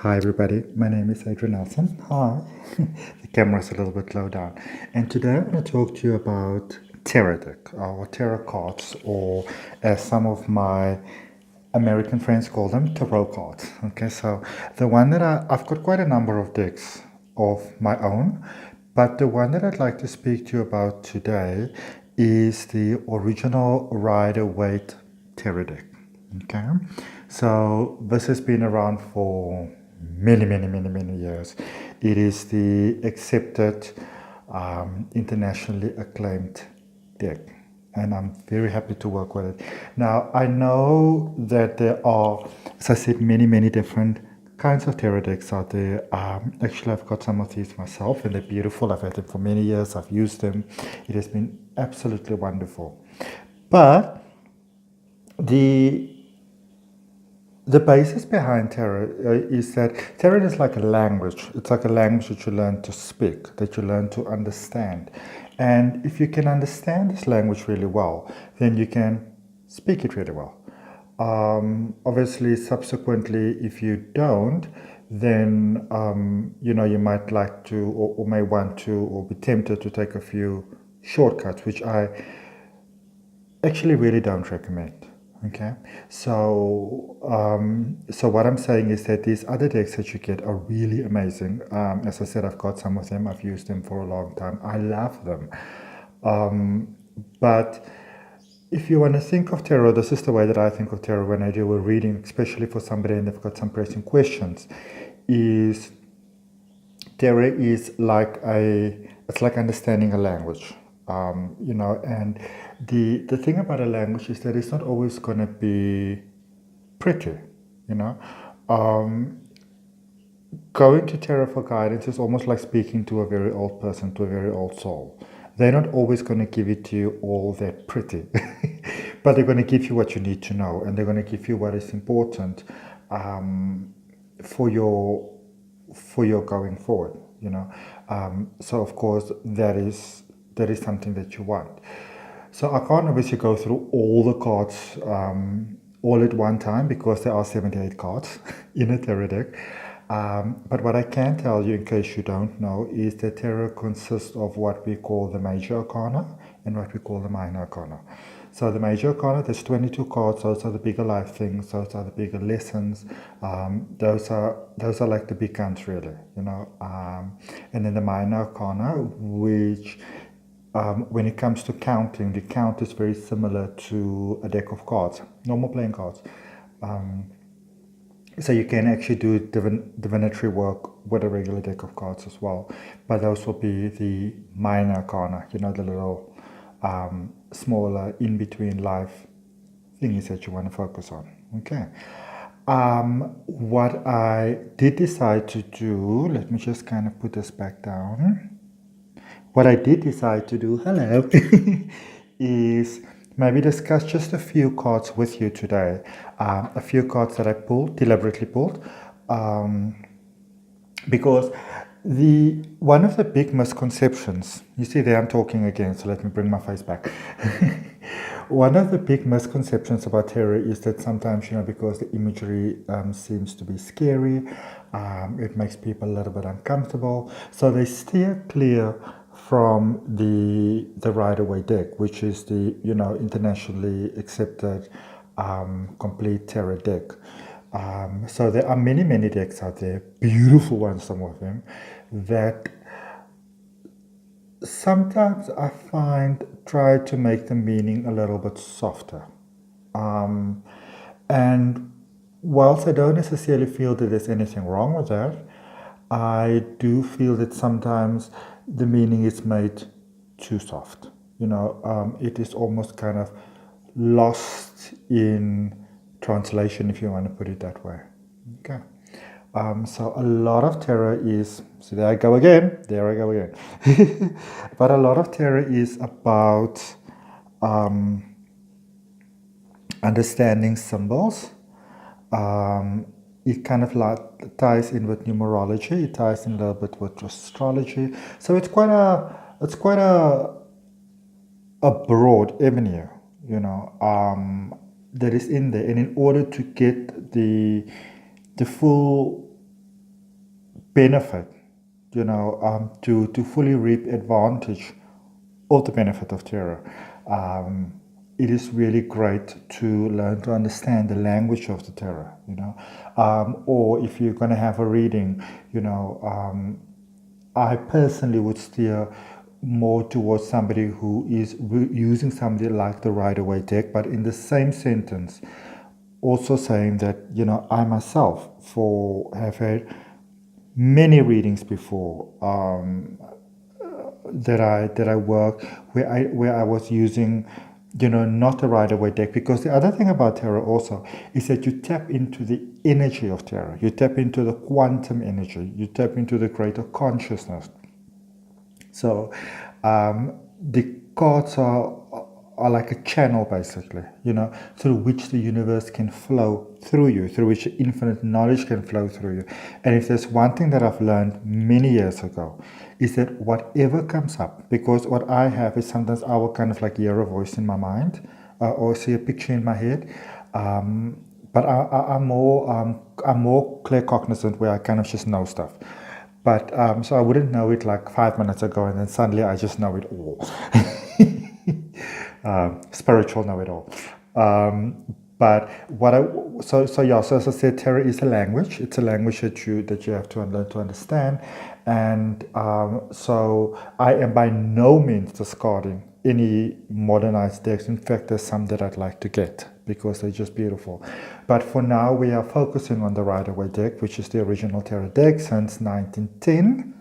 Hi everybody, my name is Adrian. Hi. The camera's a little bit low down. And today I'm going to talk to you about tarot deck or tarot cards, or as some of my American friends call them, tarot cards. Okay, so the one that I've got quite a number of decks of my own, but the one that I'd like to speak to you about today is the original Rider-Waite tarot deck. Okay, so this has been around for many years. It is the accepted, internationally acclaimed deck, and I'm very happy to work with it. Now, I know that there are, as I said, many different kinds of tarot decks out there. Actually, I've got some of these myself, and they're beautiful. I've had them for many years. I've used them. It has been absolutely wonderful. But the the basis behind tarot is that tarot is like a language. It's like a language that you learn to speak, that you learn to understand. And if you can understand this language really well, then you can speak it really well. Obviously, subsequently, if you don't, then you might like to, or may want to, or be tempted to take a few shortcuts, which I actually really don't recommend. Okay, so what I'm saying is that these other decks that you get are really amazing. As I said, I've got some of them. I've used them for a long time. I love them. But if you want to think of tarot, this is the way that I think of tarot when I do a reading, especially for somebody and they've got some pressing questions. Is tarot is like it's like understanding a language. And the thing about a language is that it's not always going to be pretty, you know. Um, Going to tarot for guidance is almost like speaking to a very old person, to a very old soul. They're not always going to give it to you all that pretty, but they're going to give you what you need to know, and they're going to give you what is important, for your going forward. So of course that is something that you want. So I can't obviously go through all the cards all at one time, because there are 78 cards in a tarot deck. But what I can tell you, in case you don't know, is that tarot consists of what we call the major arcana and what we call the minor arcana. So the major arcana, there's 22 cards. Those are the bigger life things. Those are the bigger lessons. Those are like the big guns, really. And then the minor arcana, which when it comes to counting, the count is very similar to a deck of cards, normal playing cards. So you can actually do divinatory work with a regular deck of cards as well. But those will be the minor arcana, the little smaller in-between life thingies that you want to focus on. Okay. What I did decide to do, let me just kind of put this back down. What I did decide to do, hello, is maybe discuss just a few cards with you today. A few cards that I deliberately pulled, because one of the big misconceptions, you see there I'm talking again, so let me bring my face back. One of the big misconceptions about tarot is that sometimes, because the imagery seems to be scary, it makes people a little bit uncomfortable. So they steer clear from the Rider-Waite deck, which is the internationally accepted complete tarot deck. So there are many decks out there, beautiful ones, some of them, that sometimes I find try to make the meaning a little bit softer. And whilst I don't necessarily feel that there's anything wrong with that, I do feel that sometimes the meaning is made too soft. It is almost kind of lost in translation, if you want to put it that way. Okay. So a lot of tarot is, so there I go again, but a lot of tarot is about understanding symbols. It kind of like ties in with numerology. It ties in a little bit with astrology. So it's quite a broad avenue, that is in there. And in order to get the full benefit, to fully reap advantage of the benefit of tarot. It is really great to learn to understand the language of the tarot, or if you're going to have a reading, I personally would steer more towards somebody who is using somebody like the Rider-Waite deck, but in the same sentence, also saying that, I myself have had many readings before, that I worked where I was using, not a Rider-Waite deck, because the other thing about tarot also is that you tap into the energy of tarot, you tap into the quantum energy, you tap into the greater consciousness. So the cards are like a channel, basically, through which the universe can flow through you, through which infinite knowledge can flow through you. And if there's one thing that I've learned many years ago, is that whatever comes up, because what I have is sometimes I will kind of like hear a voice in my mind, or see a picture in my head, but I'm more clear cognizant, where I kind of just know stuff. But so I wouldn't know it like 5 minutes ago, and then suddenly I just know it all. Spiritual know-it-all. But so as I said, tarot is a language. It's a language that you have to learn to understand. And so I am by no means discarding any modernized decks. In fact, there's some that I'd like to get, because they're just beautiful. But for now, we are focusing on the Rider-Waite deck, which is the original tarot deck since 1910.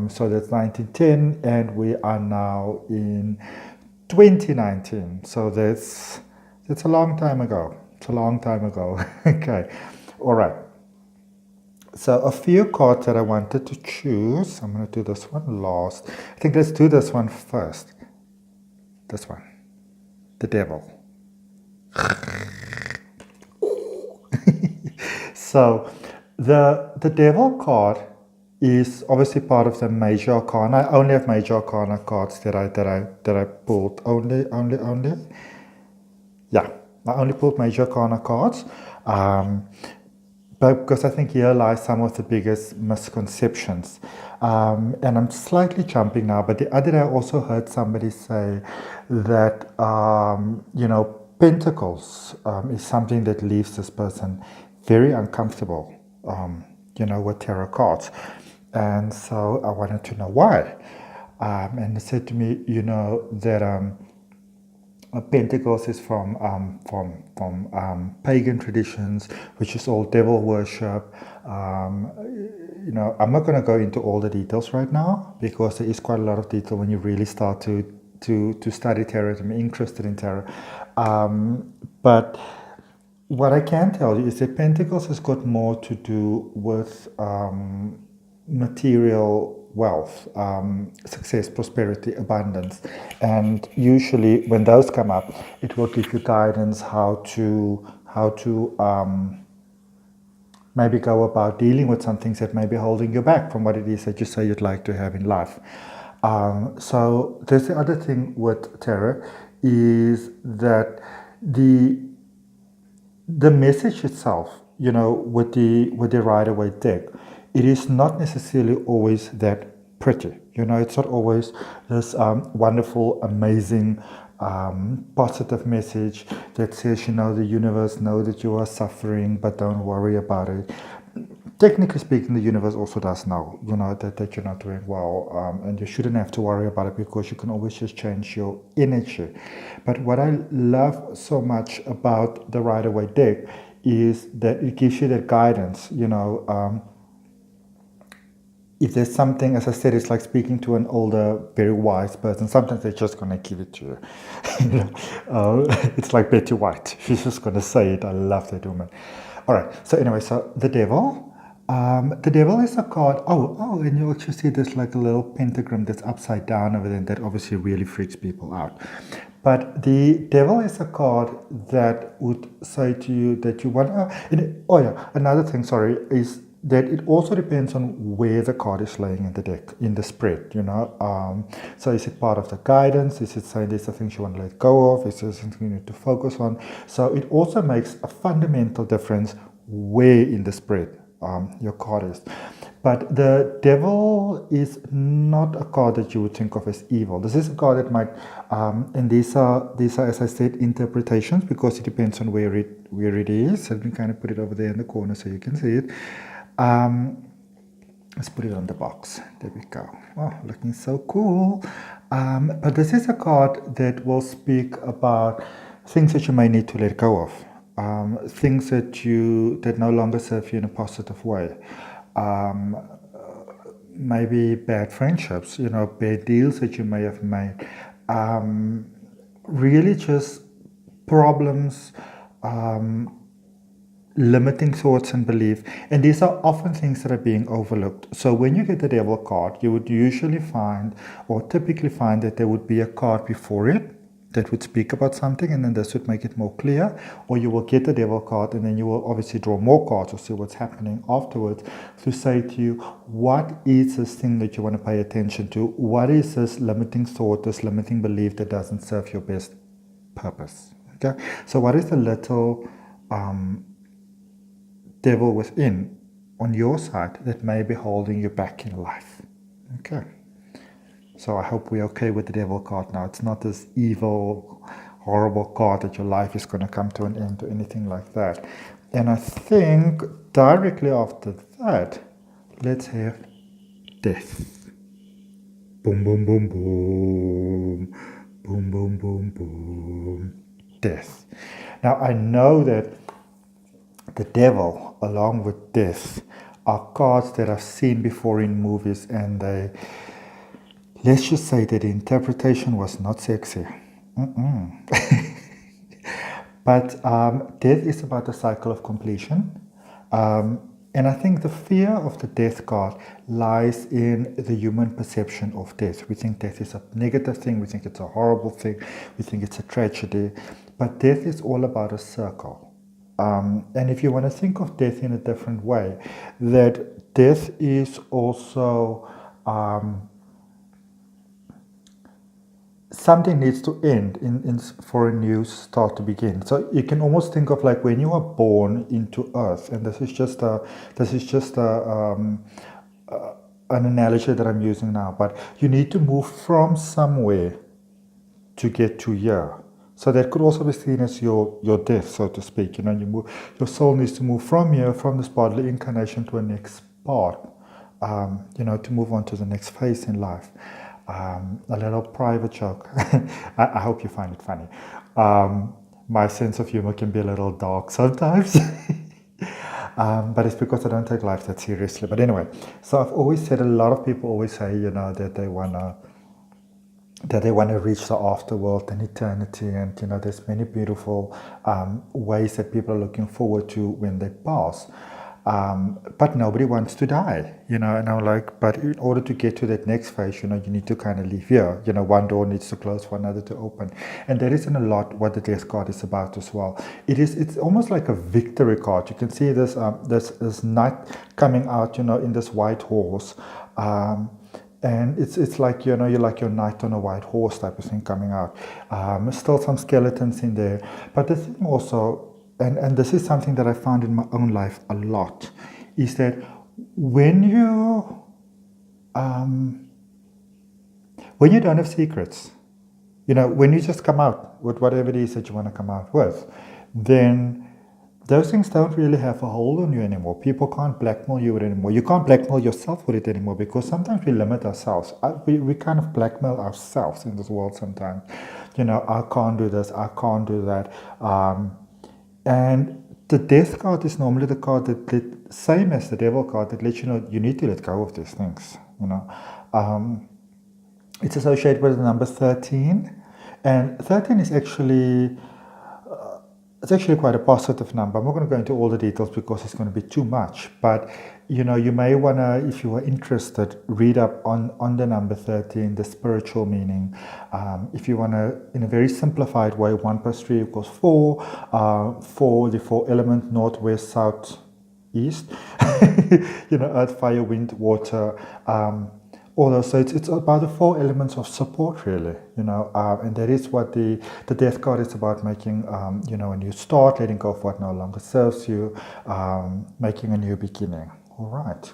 So that's 1910, and we are now in 2019. So that's a long time ago. It's a long time ago. Okay. All right. So a few cards that I wanted to choose. I'm going to do this one last. I think let's do this one first. This one. The Devil. So the Devil card is obviously part of the major arcana. I only have major arcana cards that I pulled. Only. Yeah, I only pulled major arcana cards. But because I think here lies some of the biggest misconceptions. And I'm slightly jumping now, but the other day I also heard somebody say that, Pentacles is something that leaves this person very uncomfortable, with tarot cards. And so I wanted to know why. And they said to me, that Pentacles is from pagan traditions, which is all devil worship. I'm not going to go into all the details right now, because there is quite a lot of detail when you really start to study tarot and be interested in tarot. But what I can tell you is that Pentacles has got more to do with material wealth, success, prosperity, abundance. And usually when those come up, it will give you guidance how to maybe go about dealing with some things that may be holding you back from what it is that you say you'd like to have in life. So there's the other thing with tarot, is that the message itself, with the Rider-Waite deck, it is not necessarily always that pretty. It's not always this wonderful, amazing, positive message that says, the universe knows that you are suffering, but don't worry about it. Technically speaking, the universe also does know, that you're not doing well, and you shouldn't have to worry about it, because you can always just change your energy. But what I love so much about the Rider-Waite deck is that it gives you that guidance, if there's something, as I said, it's like speaking to an older, very wise person. Sometimes they're just going to give it to you. It's like Betty White. She's just going to say it. I love that woman. All right. So anyway, so the Devil. The Devil is a card. Oh, and you actually see there's like a little pentagram that's upside down over there. That obviously really freaks people out. But the Devil is a card that would say to you that you want. Another thing. Sorry, is that it also depends on where the card is laying in the deck, in the spread, So is it part of the guidance? Is it saying there's the things you want to let go of? Is there something you need to focus on? So it also makes a fundamental difference where in the spread your card is. But the devil is not a card that you would think of as evil. This is a card that might, and these are, as I said, interpretations, because it depends on where it is. So let me kind of put it over there in the corner so you can see it. Let's put it on the box. There we go. Oh, looking so cool. But this is a card that will speak about things that you may need to let go of, things that no longer serve you in a positive way. Maybe bad friendships, bad deals that you may have made. Really just problems, limiting thoughts and belief. And these are often things that are being overlooked. So when you get the devil card, you would usually find, or typically find, that there would be a card before it that would speak about something, and then this would make it more clear. Or you will get the devil card, and then you will obviously draw more cards or see what's happening afterwards to say to you, what is this thing that you want to pay attention to? What is this limiting thought, this limiting belief that doesn't serve your best purpose? Okay, so what is the little devil within on your side that may be holding you back in life? Okay. So I hope we're okay with the devil card now. It's not this evil, horrible card that your life is going to come to an end or anything like that. And I think directly after that, let's have death. Boom, boom, boom, boom. Boom, boom, boom, boom. Death. Now I know that the devil, along with death, are cards that I've seen before in movies, and let's just say that the interpretation was not sexy. But death is about the cycle of completion. And I think the fear of the death card lies in the human perception of death. We think death is a negative thing. We think it's a horrible thing. We think it's a tragedy. But death is all about a circle. And if you want to think of death in a different way, that death is also something needs to end for a new start to begin. So you can almost think of like when you are born into Earth, and this is just an analogy that I'm using now. But you need to move from somewhere to get to here. So that could also be seen as your death, so to speak. Your soul needs to move from here, from this bodily incarnation, to a next part. To move on to the next phase in life. A little private joke. I hope you find it funny. My sense of humor can be a little dark sometimes. But it's because I don't take life that seriously. But anyway, so I've always said, a lot of people always say, that they want to reach the afterworld and eternity, and there's many beautiful ways that people are looking forward to when they pass. But nobody wants to die, and I'm like, but in order to get to that next phase, you need to kind of leave here. One door needs to close for another to open. And that isn't a lot what the death card is about as well. It's almost like a victory card. You can see this knight coming out, in this white horse. And it's like, you're like your knight on a white horse type of thing coming out. Still some skeletons in there. But the thing also, and this is something that I found in my own life a lot, is that when you don't have secrets, when you just come out with whatever it is that you want to come out with, then those things don't really have a hold on you anymore. People can't blackmail you with it anymore. You can't blackmail yourself with it anymore, because sometimes we limit ourselves. We kind of blackmail ourselves in this world sometimes. I can't do this, I can't do that. And the death card is normally the card that same as the devil card, that lets you know you need to let go of these things. It's associated with the number 13, and 13 is actually it's actually quite a positive number. I'm not going to go into all the details because it's going to be too much, but you may want to, if you are interested, read up on the number 13, the spiritual meaning. If you want to, in a very simplified way, 1 plus 3 equals 4, the 4 element, north, west, south, east, earth, fire, wind, water, all those. So it's about the 4 elements of support, really, and that is what the death card is about, making, a new start, letting go of what no longer serves you, making a new beginning. All right.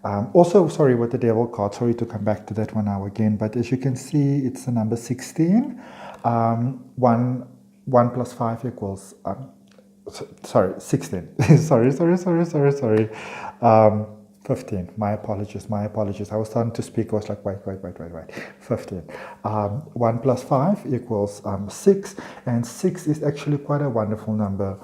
Also, sorry, with the devil card, sorry to come back to that one now again, but as you can see, it's the number 16. 1 plus 5 equals, sorry, 16. sorry. 15. My apologies. I was starting to speak. I was like, wait. 15. 1 plus 5 equals 6. And 6 is actually quite a wonderful number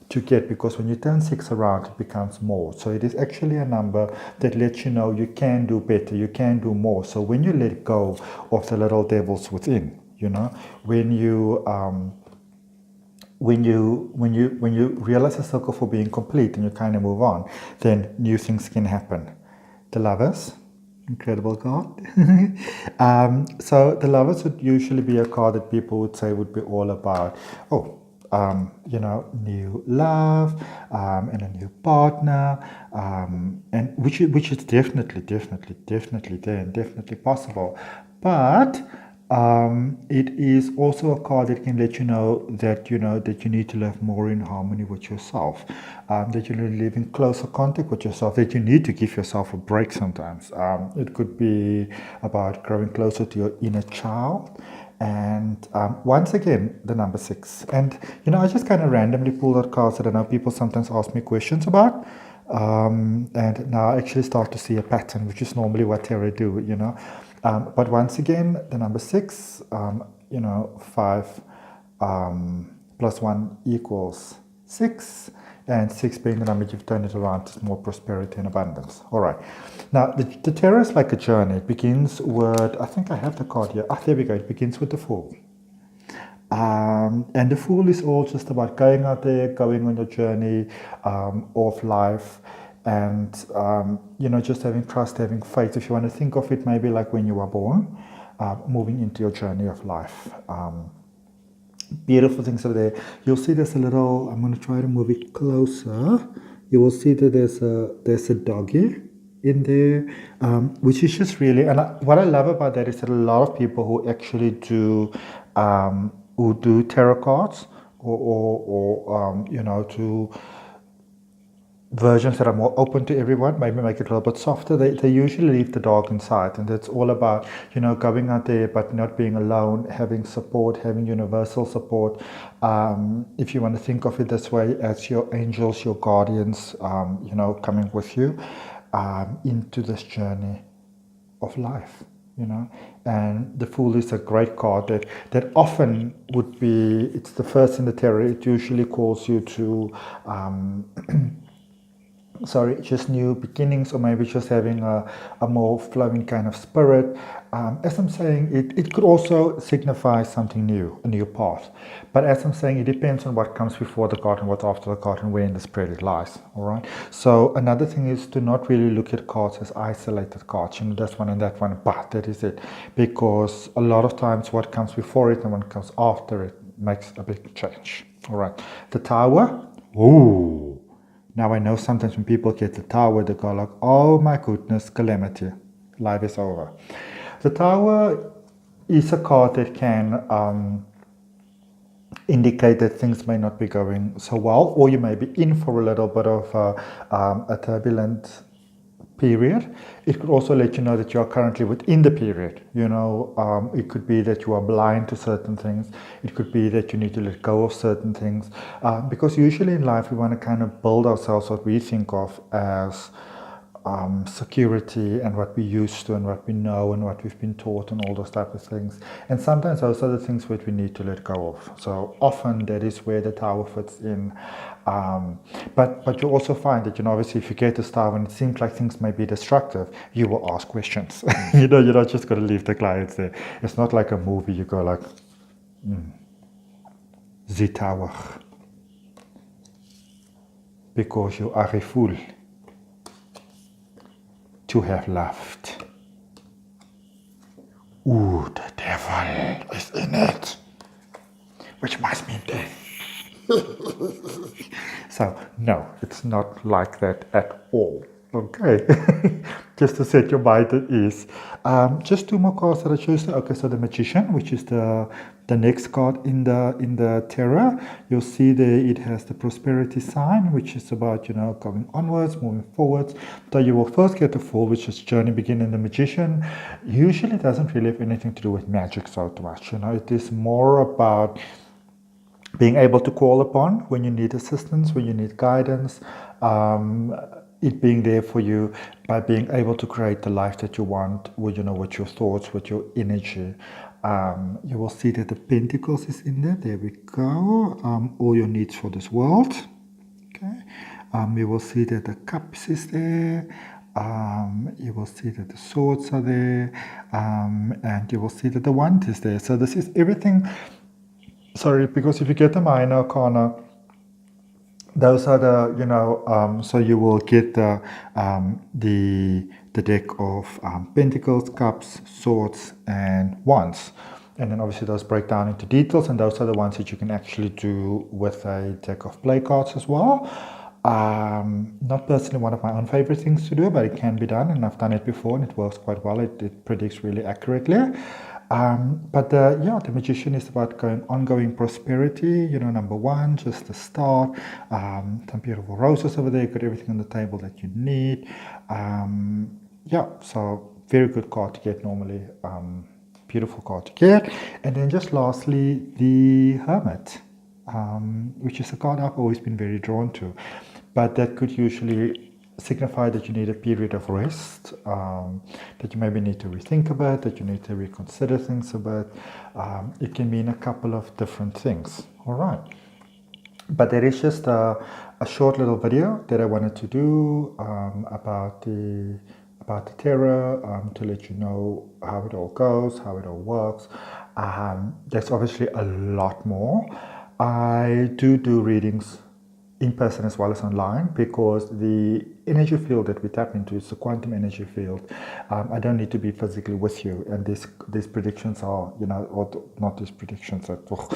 to get, because when you turn 6 around, it becomes more. So it is actually a number that lets you know you can do better, you can do more. So when you let go of the little devils within, when you realize the circle for being complete and you kind of move on, then new things can happen. The Lovers, incredible card. So the Lovers would usually be a card that people would say would be all about, new love, and a new partner, and which is definitely there and definitely possible. But it is also a card that can let you know that you need to live more in harmony with yourself, that you live in closer contact with yourself, that you need to give yourself a break sometimes. It could be about growing closer to your inner child. And once again, the number 6. And I just kind of randomly pulled out cards that I know people sometimes ask me questions about. And now I actually start to see a pattern, which is normally what tarot do, But once again, the number 6, 5 plus 1 equals 6. And 6 being the number you've turned it around to more prosperity and abundance. All right. Now, the tarot is like a journey. It begins with, I think I have the card here. There we go. It begins with the Fool. And the Fool is all just about going out there, going on your journey of life, and just having trust, having faith. If you want to think of it maybe like when you were born, moving into your journey of life. Beautiful things over there. You'll see there's a little, I'm going to try to move it closer. You will see that there's a doggy in there, which is just really, and what I love about that is that a lot of people who actually do tarot cards or to versions that are more open to everyone, maybe make it a little bit softer, they usually leave the dog inside, and it's all about going out there but not being alone, having support, having universal support. If you want to think of it this way, as your angels, your guardians, coming with you into this journey of life. And the Fool is a great card that often would be, it's the first in the tarot. It usually calls you to just new beginnings, or maybe just having a more flowing kind of spirit. As I'm saying, it could also signify something new, a new path. But as I'm saying, it depends on what comes before the card and what's after the card and where in the spread it lies. All right. So another thing is to not really look at cards as isolated cards. This one and that one, but that is it. Because a lot of times what comes before it and what comes after it makes a big change. All right. The Tower. Ooh. Now I know sometimes when people get the Tower, they go like, oh my goodness, calamity. Life is over. The Tower is a card that can indicate that things may not be going so well, or you may be in for a little bit of a turbulent period. It could also let you know that you are currently within the period. It could be that you are blind to certain things. It could be that you need to let go of certain things. Because usually in life we want to kind of build ourselves what we think of as security and what we used to and what we know and what we've been taught and all those type of things. And sometimes those are the things that we need to let go of. So often that is where the Tower fits in. But you also find that, obviously if you get this Tower and it seems like things may be destructive, you will ask questions. You're not just going to leave the clients there. It's not like a movie. You go like, the Tower. Because you are a fool to have loved. Ooh, the devil is in it, which must mean death. So, no, it's not like that at all. Okay, just to set your mind at ease. Just two more cards that I chose. Okay, so the Magician, which is the next card in the Terror. You'll see there it has the Prosperity sign, which is about going onwards, moving forwards. So you will first get the Fool, which is journey beginning. The Magician usually doesn't really have anything to do with magic so much. It is more about being able to call upon when you need assistance, when you need guidance, it being there for you by being able to create the life that you want with, with your thoughts, with your energy. You will see that the Pentacles is in there. There we go. All your needs for this world. Okay. You will see that the Cups is there. You will see that the Swords are there. And you will see that the Wand is there. So this is everything. Sorry, because if you get the Minor Arcana, those are the, so you will get the deck of Pentacles, Cups, Swords, and Wands. And then obviously those break down into details, and those are the ones that you can actually do with a deck of play cards as well. Not personally one of my own favorite things to do, but it can be done, and I've done it before, and it works quite well. It predicts really accurately. But the Magician is about ongoing prosperity. Number one, just the start. Some beautiful roses over there. Got everything on the table that you need. So very good card to get normally. Beautiful card to get. And then just lastly, the Hermit, which is a card I've always been very drawn to. But that could usually signify that you need a period of rest, that you maybe need to rethink a bit, that you need to reconsider things a bit. It can mean a couple of different things. All right. But there is just a short little video that I wanted to do about the Terror, to let you know how it all goes, how it all works. There's obviously a lot more. I do readings in person as well as online, because the energy field that we tap into is the quantum energy field. I don't need to be physically with you, and these predictions are, or not these predictions at all,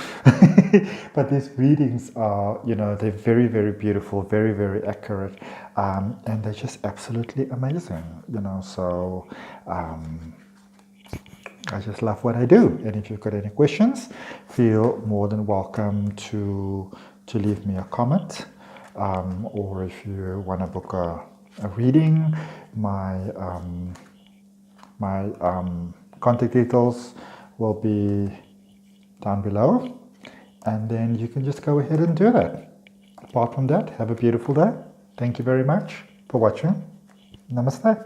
but these readings are, they're very, very beautiful, very, very accurate, and they're just absolutely amazing, so I just love what I do. And if you've got any questions, feel more than welcome to leave me a comment, or if you want to book a reading, my contact details will be down below, and then you can just go ahead and do that. Apart from that, have a beautiful day. Thank you very much for watching. Namaste.